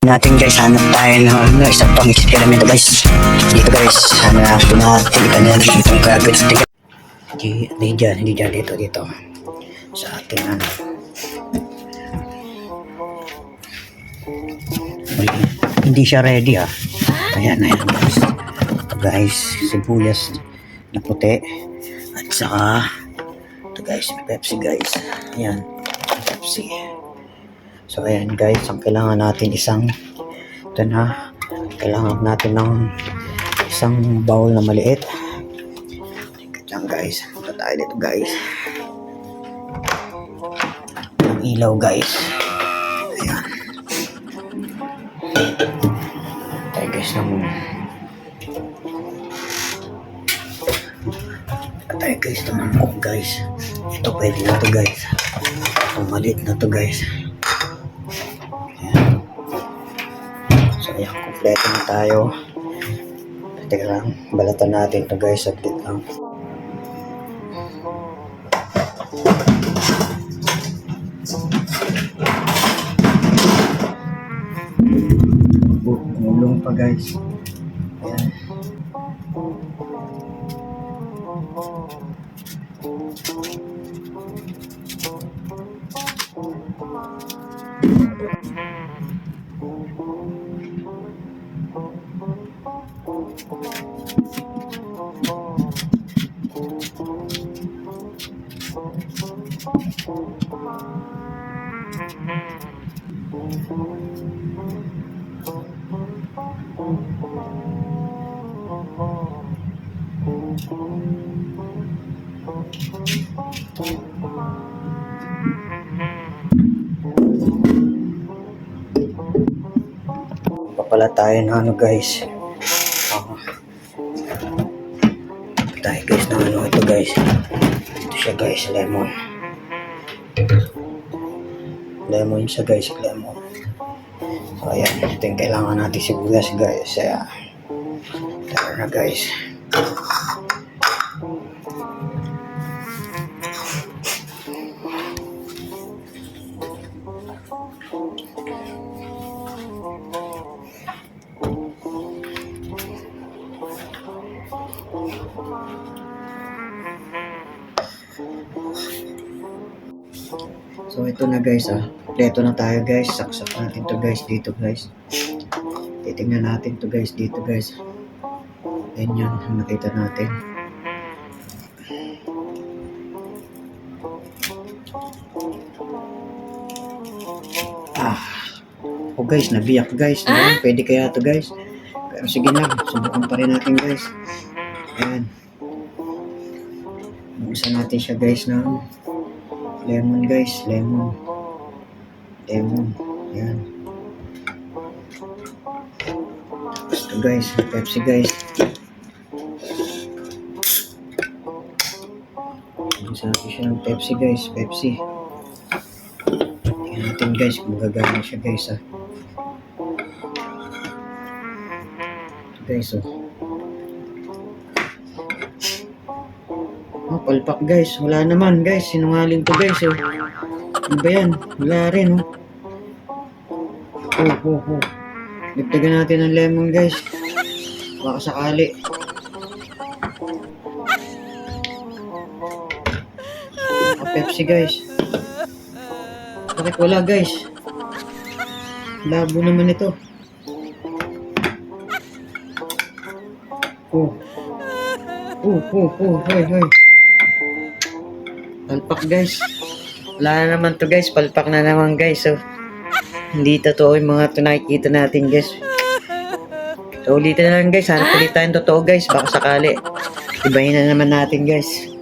natin guys, hanap tayo ng isa pang eksperimento guys. Dito guys, hanap natin natin itong gagawin. Hindi dyan, dito. Sa ating ano. Hindi siya ready ah. Ayan guys. Ito guys, sibuyas na puti. At saka, ito guys, Pepsi guys. Ayan, Pepsi. So ayan guys, ang kailangan natin kailangan natin ng isang bowl na maliit. Diyan guys, punta tayo dito guys. Ang ilaw guys. Ayan. Tayo guys ng mangkok guys. Ito pwede na to guys. Ang maliit na to guys. So ayan, kompleto na tayo. Teka lang, balatan natin ito guys, saglit lang. Gulong pa guys. Ayan. Papala tayo na ano guys. Tayo guys na ano ito guys. Ito siya guys, lemon. Lemon siya guys, lemon. So ayan, ito yung kailangan natin sibuyas guys. Ayan. Tara na guys. So ito na guys Kompleto na tayo guys. Saksak natin to guys dito guys. Titingnan natin to guys dito guys. Ayan yun, nakita natin. Oh guys, nabiyak guys. Pwede kaya to guys. Pero sige na, subukan pa rin natin guys. Ayan. Buksan natin siya guys ng lemon guys, lemon. Ayan. Tapos ito guys, Pepsi guys. Buksan natin siya ng Pepsi guys, Pepsi. Tingnan natin guys kung gagana siya guys Ito guys palpak guys. Wala naman guys. Sinungaling to guys Ano ba yan? Wala rin Dagdagan natin ng lemon guys. Baka sakali. Pepsi guys. Bakit wala guys? Labo naman ito. Hoy. Palpak guys. Wala na naman to guys. Palpak na naman guys hindi totoo yung mga nakikita natin guys. So ulitin na lang guys. Hanap ulit tayong totoo guys. Baka sakali. Ibahin na naman natin guys.